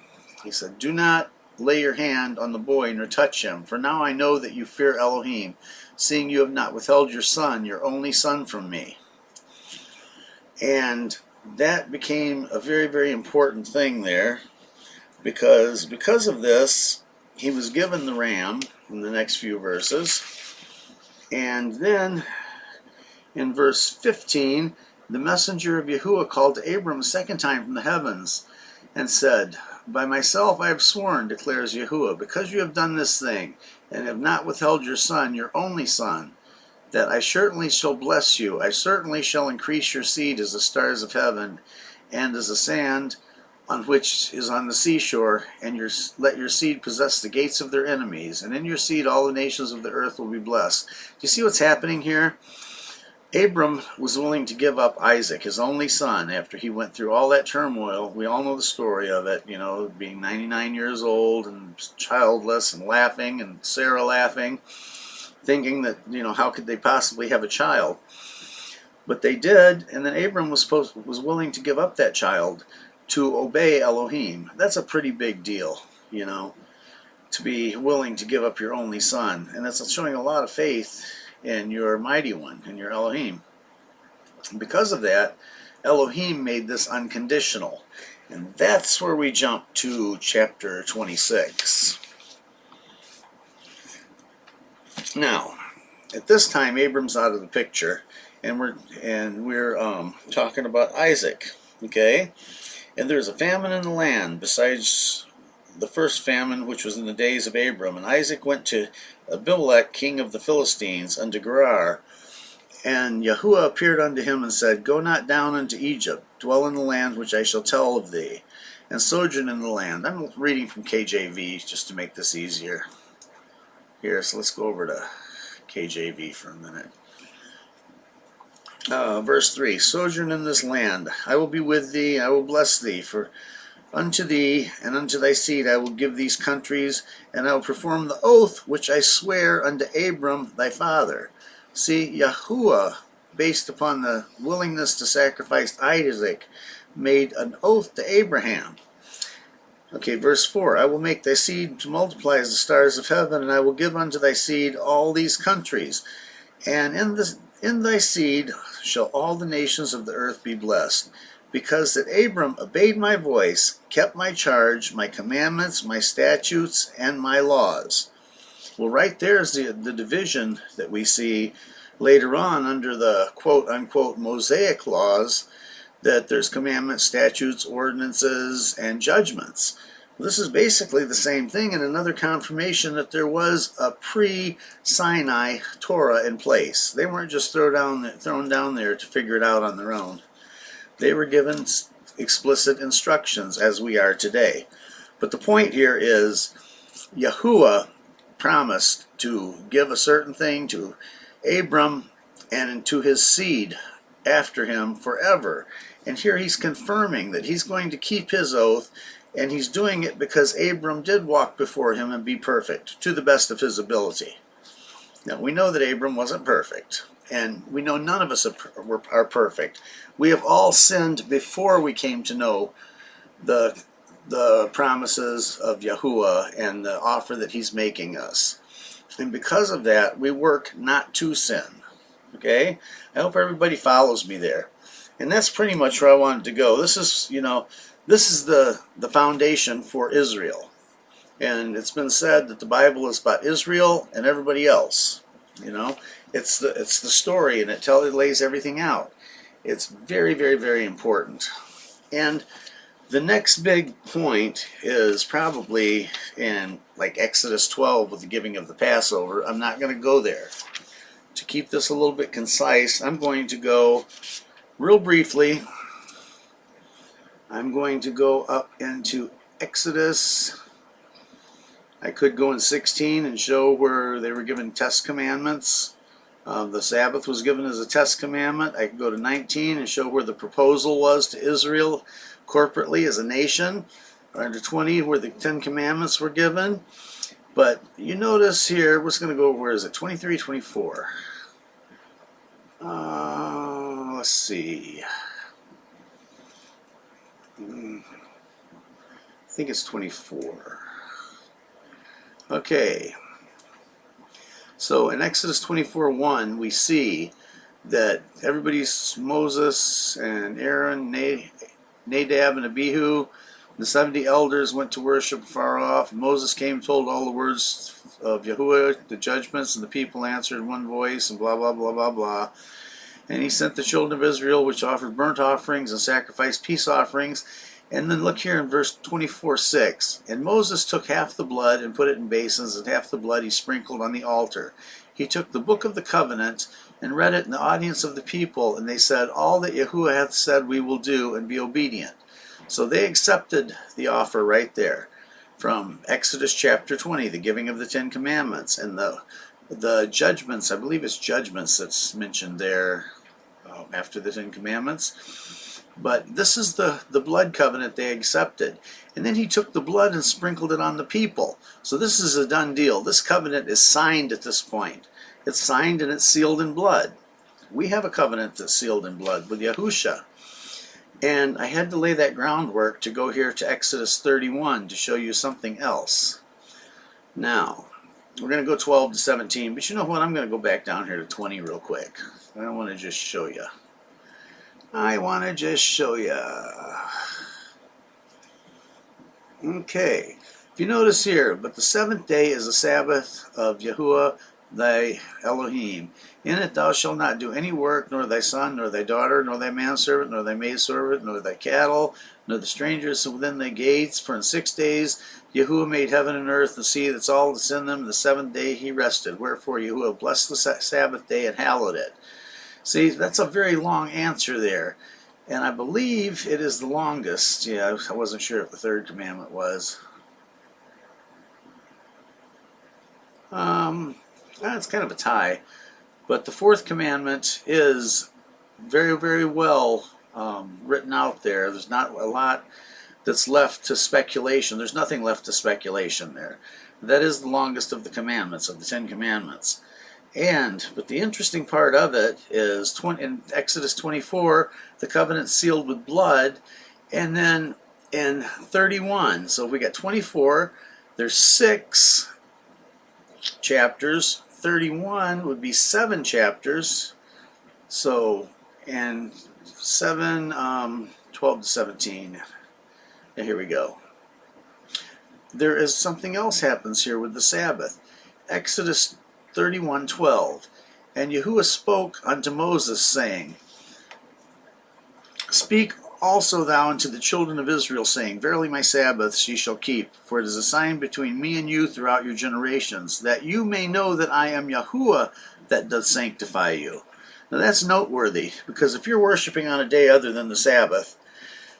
He said, do not lay your hand on the boy nor touch him, for now I know that you fear Elohim, seeing you have not withheld your son, your only son, from me. And that became a very, very important thing there. Because of this, he was given the ram in the next few verses. And then in verse 15, the messenger of Yahuwah called to Abram a second time from the heavens and said, by myself I have sworn, declares Yahuwah, because you have done this thing and have not withheld your son, your only son, that I certainly shall bless you. I certainly shall increase your seed as the stars of heaven and as the sand on which is on the seashore, and let your seed possess the gates of their enemies, and in your seed all the nations of the earth will be blessed. Do you see what's happening here? Abram was willing to give up Isaac, his only son, after he went through all that turmoil. We all know the story of it, being 99 years old and childless and laughing, and Sarah laughing, thinking that, how could they possibly have a child? But they did, and then Abram was willing to give up that child to obey Elohim. That's a pretty big deal, to be willing to give up your only son. And that's showing a lot of faith in your mighty one, in your Elohim. And because of that, Elohim made this unconditional. And that's where we jump to chapter 26. Now, at this time, Abram's out of the picture, and we're talking about Isaac, okay? And there's a famine in the land, besides the first famine, which was in the days of Abram. And Isaac went to Abimelech, king of the Philistines, unto Gerar. And Yahuwah appeared unto him and said, go not down unto Egypt, dwell in the land which I shall tell of thee, and sojourn in the land. I'm reading from KJV just to make this easier. Here, so let's go over to KJV for a minute. Verse 3, sojourn in this land, I will be with thee, I will bless thee, for unto thee and unto thy seed I will give these countries, and I will perform the oath which I swear unto Abram thy father. See, Yahuwah, based upon the willingness to sacrifice Isaac, made an oath to Abraham. Okay, verse 4, I will make thy seed to multiply as the stars of heaven, and I will give unto thy seed all these countries, and in thy seed shall all the nations of the earth be blessed, because that Abram obeyed my voice, kept my charge, my commandments, my statutes, and my laws. Well, right there is the division that we see later on under the quote-unquote Mosaic laws, that there's commandments, statutes, ordinances, and judgments. Well, this is basically the same thing, and another confirmation that there was a pre-Sinai Torah in place. They weren't just thrown down there to figure it out on their own. They were given explicit instructions, as we are today. But the point here is, Yahuwah promised to give a certain thing to Abram and to his seed after him forever. And here he's confirming that he's going to keep his oath, and he's doing it because Abram did walk before him and be perfect to the best of his ability. Now, we know that Abram wasn't perfect, and we know none of us are perfect. We have all sinned before we came to know the promises of Yahuwah and the offer that he's making us. And because of that, we work not to sin. Okay? I hope everybody follows me there. And that's pretty much where I wanted to go. This is, this is the foundation for Israel. And it's been said that the Bible is about Israel and everybody else. It's the story, and it lays everything out. It's very, very, very important. And the next big point is probably in like Exodus 12 with the giving of the Passover. I'm not going to go there. To keep this a little bit concise, I'm going to go real briefly. I'm going to go up into Exodus. I could go in 16 and show where they were given test commandments. The Sabbath was given as a test commandment. I could go to 19 and show where the proposal was to Israel corporately as a nation. Or to 20 where the 10 commandments were given. But you notice here, we're just going to go, where is it? 23, 24. Let's see. I think it's 24. Okay. So in Exodus 24:1, we see that everybody's Moses and Aaron, Nadab and Abihu, the 70 elders went to worship far off. Moses came, told all the words of Yahuwah, the judgments, and the people answered in one voice, and blah, blah, blah, blah, blah. And he sent the children of Israel, which offered burnt offerings and sacrificed peace offerings. And then look here in verse 24:6. And Moses took half the blood and put it in basins, and half the blood he sprinkled on the altar. He took the book of the covenant and read it in the audience of the people, and they said, all that Yahuwah hath said we will do, and be obedient. So they accepted the offer right there from Exodus chapter 20, the giving of the 10 commandments, and the judgments. I believe it's judgments that's mentioned there after the 10 commandments. But this is the blood covenant they accepted. And then he took the blood and sprinkled it on the people. So this is a done deal. This covenant is signed at this point. It's signed and it's sealed in blood. We have a covenant that's sealed in blood with Yahusha. And I had to lay that groundwork to go here to Exodus 31 to show you something else. Now, we're going to go 12 to 17, but you know what? I'm going to go back down here to 20 real quick. I don't want to just show you. Okay. If you notice here, but the seventh day is the Sabbath of Yahuwah thy Elohim. In it thou shalt not do any work, nor thy son, nor thy daughter, nor thy manservant, nor thy maidservant, nor thy cattle, nor the strangers within thy gates. For in 6 days Yahuwah made heaven and earth, the sea that's all that's in them. The seventh day he rested. Wherefore Yahuwah blessed the Sabbath day and hallowed it. See, that's a very long answer there. And I believe it is the longest. Yeah, I wasn't sure if the third commandment was. It's kind of a tie. But the fourth commandment is very, very well written out there. There's not a lot that's left to speculation. There's nothing left to speculation there. That is the longest of the commandments, of the 10 commandments. But the interesting part of it is in Exodus 24, the covenant sealed with blood, and then in 31, so we got 24, there's 6 chapters, 31 would be 7 chapters, so, and 7, 12 to 17, and here we go. There is something else happens here with the Sabbath. Exodus 31:12, and Yahuwah spoke unto Moses, saying, Speak also thou unto the children of Israel, saying, Verily my Sabbaths ye shall keep, for it is a sign between me and you throughout your generations, that you may know that I am Yahuwah that doth sanctify you. Now that's noteworthy, because if you're worshiping on a day other than the Sabbath,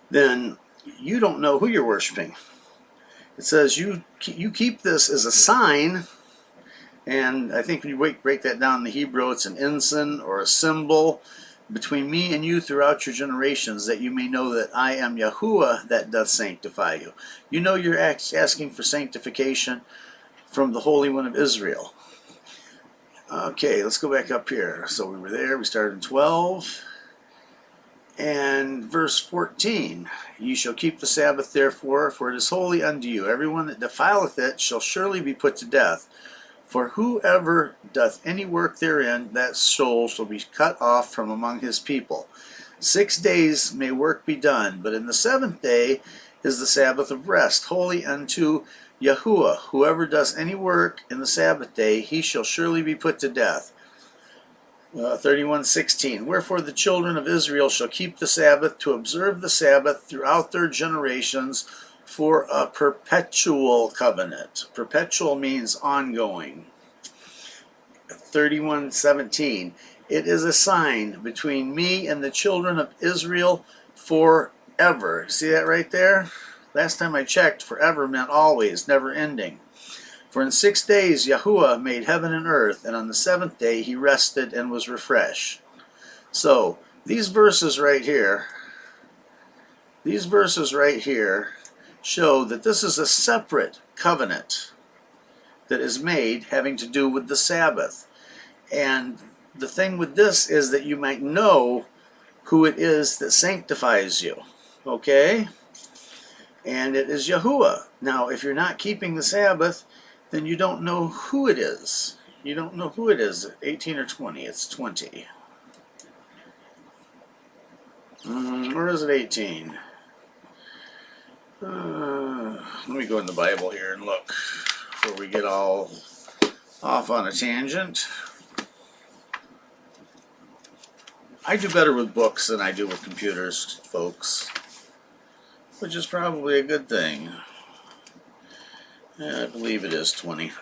then you don't know who you're worshiping. It says you keep this as a sign, and I think when you break that down in the Hebrew, it's an ensign or a symbol between me and you throughout your generations, that you may know that I am Yahuwah that doth sanctify you. You know you're asking for sanctification from the Holy One of Israel. Okay, let's go back up here. So we were there, we started in 12. And verse 14, Ye shall keep the Sabbath therefore, for it is holy unto you. Everyone that defileth it shall surely be put to death. For whoever doth any work therein, that soul shall be cut off from among his people. 6 days may work be done, but in the 7th day is the Sabbath of rest, holy unto Yahuwah. Whoever does any work in the Sabbath day, he shall surely be put to death. 31:16. Wherefore the children of Israel shall keep the Sabbath, to observe the Sabbath throughout their generations, for a perpetual covenant. Perpetual means ongoing. 31:17. It is a sign between me and the children of Israel forever. See that right there? Last time I checked, forever meant always, never ending. For in 6 days Yahuwah made heaven and earth, and on the 7th day he rested and was refreshed. So these verses right here show that this is a separate covenant that is made having to do with the Sabbath. And the thing with this is that you might know who it is that sanctifies you. Okay? And it is Yahuwah. Now, if you're not keeping the Sabbath, then you don't know who it is. You don't know who it is. 18 or 20? It's 20. Where is it 18? Let me go in the Bible here and look before we get all off on a tangent. I do better with books than I do with computers, folks, which is probably a good thing. I believe it is 20.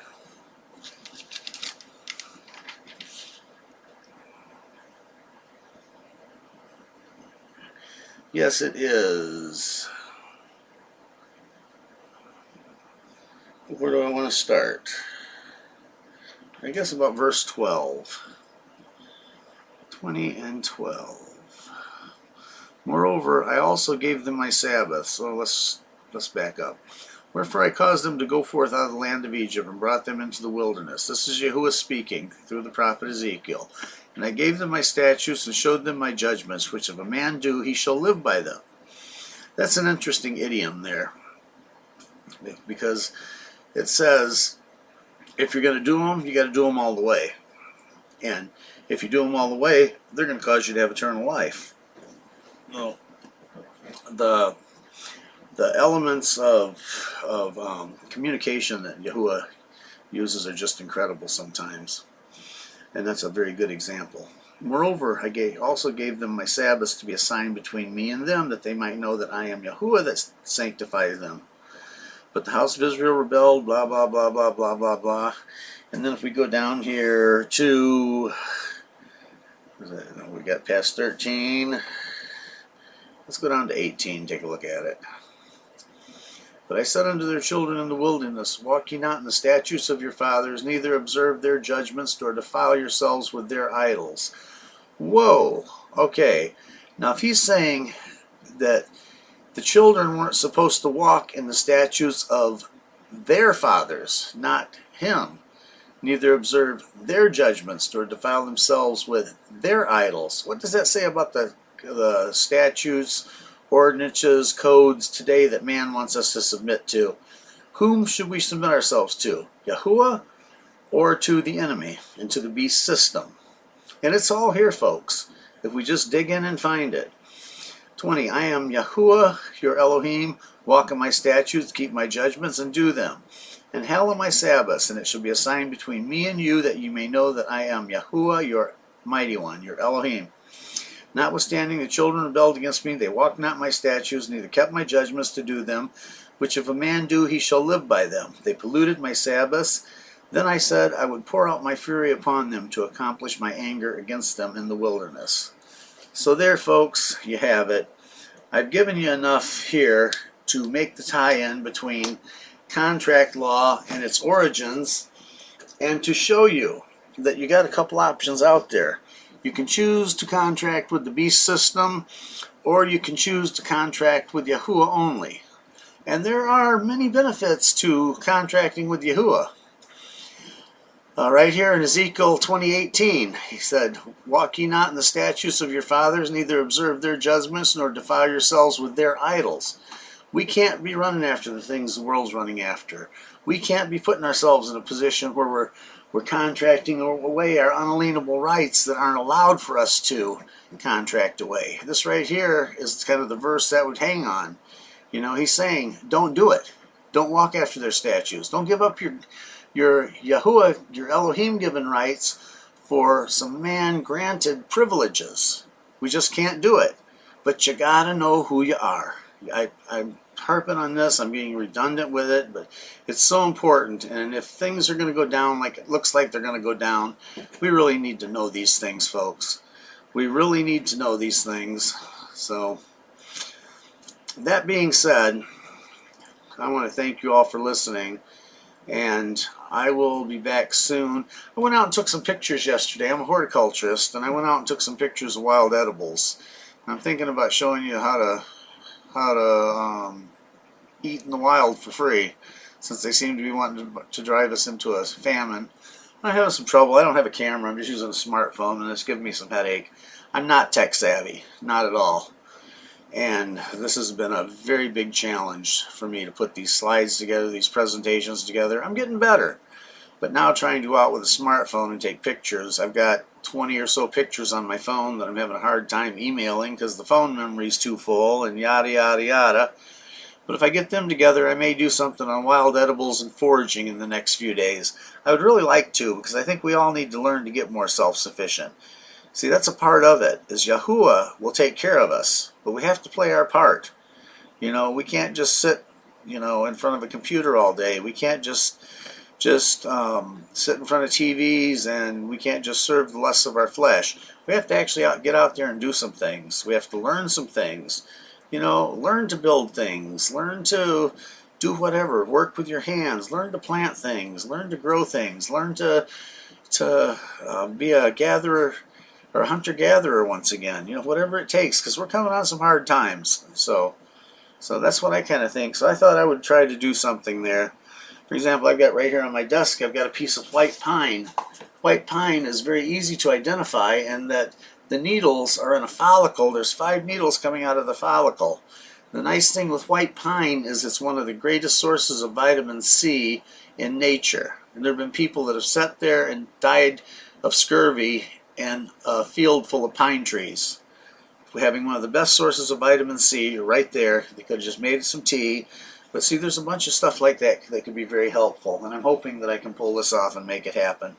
Yes, it is. Where do I want to start? I guess about verse 12. 20 and 12. Moreover, I also gave them my Sabbath. So let's back up. Wherefore I caused them to go forth out of the land of Egypt, and brought them into the wilderness. This is Yahuwah speaking through the prophet Ezekiel. And I gave them my statutes, and showed them my judgments, which if a man do, he shall live by them. That's an interesting idiom there, because it says, if you're going to do them, you got to do them all the way. And if you do them all the way, they're going to cause you to have eternal life. Well, the elements of communication that Yahuwah uses are just incredible sometimes. And that's a very good example. Moreover, I also gave them my Sabbaths to be a sign between me and them, that they might know that I am Yahuwah that sanctifies them. But the house of Israel rebelled, blah, blah, blah, blah, blah, blah, blah. And then if we go down here to, we got past 13. Let's go down to 18, take a look at it. But I said unto their children in the wilderness, walk ye not in the statutes of your fathers, neither observe their judgments, nor defile yourselves with their idols. Whoa, okay. Now if he's saying that the children weren't supposed to walk in the statutes of their fathers, not him, neither observe their judgments, nor defile themselves with their idols, what does that say about the statutes, ordinances, codes today that man wants us to submit to? Whom should we submit ourselves to? Yahuwah or to the enemy and to the beast system? And it's all here, folks, if we just dig in and find it. 20. I am Yahuwah, your Elohim. Walk in my statutes, keep my judgments, and do them. And hallow my Sabbaths, and it shall be a sign between me and you, that you may know that I am Yahuwah, your mighty one, your Elohim. Notwithstanding the children rebelled against me, they walked not my statutes, neither kept my judgments to do them, which if a man do, he shall live by them. They polluted my Sabbaths. Then I said, I would pour out my fury upon them to accomplish my anger against them in the wilderness. So there, folks, you have it. I've given you enough here to make the tie-in between contract law and its origins, and to show you that you got a couple options out there. You can choose to contract with the beast system, or you can choose to contract with Yahuwah only. And there are many benefits to contracting with Yahuwah. Right here in Ezekiel 20:18, he said, walk ye not in the statutes of your fathers, neither observe their judgments, nor defile yourselves with their idols. We can't be running after the things the world's running after. We can't be putting ourselves in a position where we're contracting away our unalienable rights that aren't allowed for us to contract away. This right here is kind of the verse that would hang on. You know, he's saying, don't do it. Don't walk after their statutes. Don't give up your Yahuwah, your Elohim given rights for some man granted privileges. We just can't do it. But you gotta know who you are. I'm harping on this, I'm being redundant with it, but it's so important. And if things are going to go down like it looks like they're going to go down, we really need to know these things, folks. We really need to know these things. So, that being said, I want to thank you all for listening, and I will be back soon. I went out and took some pictures yesterday. I'm a horticulturist, and I went out and took some pictures of wild edibles. I'm thinking about showing you how to eat in the wild for free, since they seem to be wanting to drive us into a famine. I'm having some trouble. I don't have a camera. I'm just using a smartphone, and it's giving me some headache. I'm not tech savvy, not at all. And this has been a very big challenge for me to put these slides together, these presentations together. I'm getting better. But now trying to go out with a smartphone and take pictures, I've got 20 or so pictures on my phone that I'm having a hard time emailing because the phone memory's too full and yada yada yada. But if I get them together, I may do something on wild edibles and foraging in the next few days. I would really like to, because I think we all need to learn to get more self-sufficient. See, that's a part of it, is Yahuwah will take care of us, but we have to play our part. You know, we can't just sit, you know, in front of a computer all day. We can't just sit in front of TVs, and we can't just serve the lusts of our flesh. We have to actually get out there and do some things. We have to learn some things. You know, learn to build things. Learn to do whatever. Work with your hands. Learn to plant things. Learn to grow things. Learn to be a gatherer or a hunter-gatherer once again. You know, whatever it takes, because we're coming on some hard times. So that's what I kind of think. So I thought I would try to do something there. For example, I've got right here on my desk, I've got a piece of white pine. White pine is very easy to identify, and that the needles are in a follicle. There's 5 needles coming out of the follicle. The nice thing with white pine is it's one of the greatest sources of vitamin C in nature. And there have been people that have sat there and died of scurvy in a field full of pine trees. We're having one of the best sources of vitamin C right there. They could have just made some tea. But see, there's a bunch of stuff like that could be very helpful, and I'm hoping that I can pull this off and make it happen.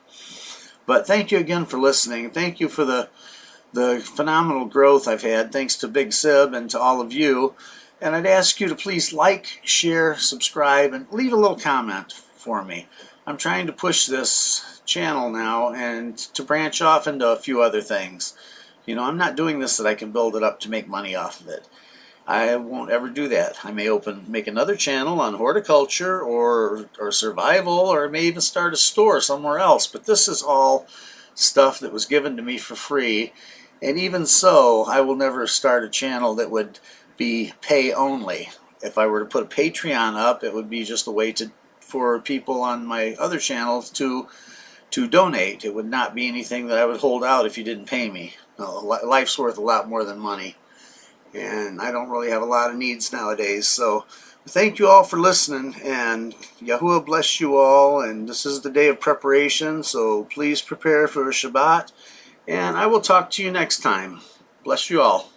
But thank you again for listening. Thank you for the phenomenal growth I've had, thanks to Big Sib and to all of you. And I'd ask you to please like, share, subscribe, and leave a little comment for me. I'm trying to push this channel now and to branch off into a few other things. You know, I'm not doing this that I can build it up to make money off of it. I won't ever do that. I may make another channel on horticulture or survival, or I may even start a store somewhere else. But this is all stuff that was given to me for free. And even so, I will never start a channel that would be pay only. If I were to put a Patreon up, it would be just a way for people on my other channels to donate. It would not be anything that I would hold out if you didn't pay me. No, life's worth a lot more than money. And I don't really have a lot of needs nowadays. So thank you all for listening, and Yahuwah bless you all. And this is the day of preparation, so please prepare for Shabbat. And I will talk to you next time. Bless you all.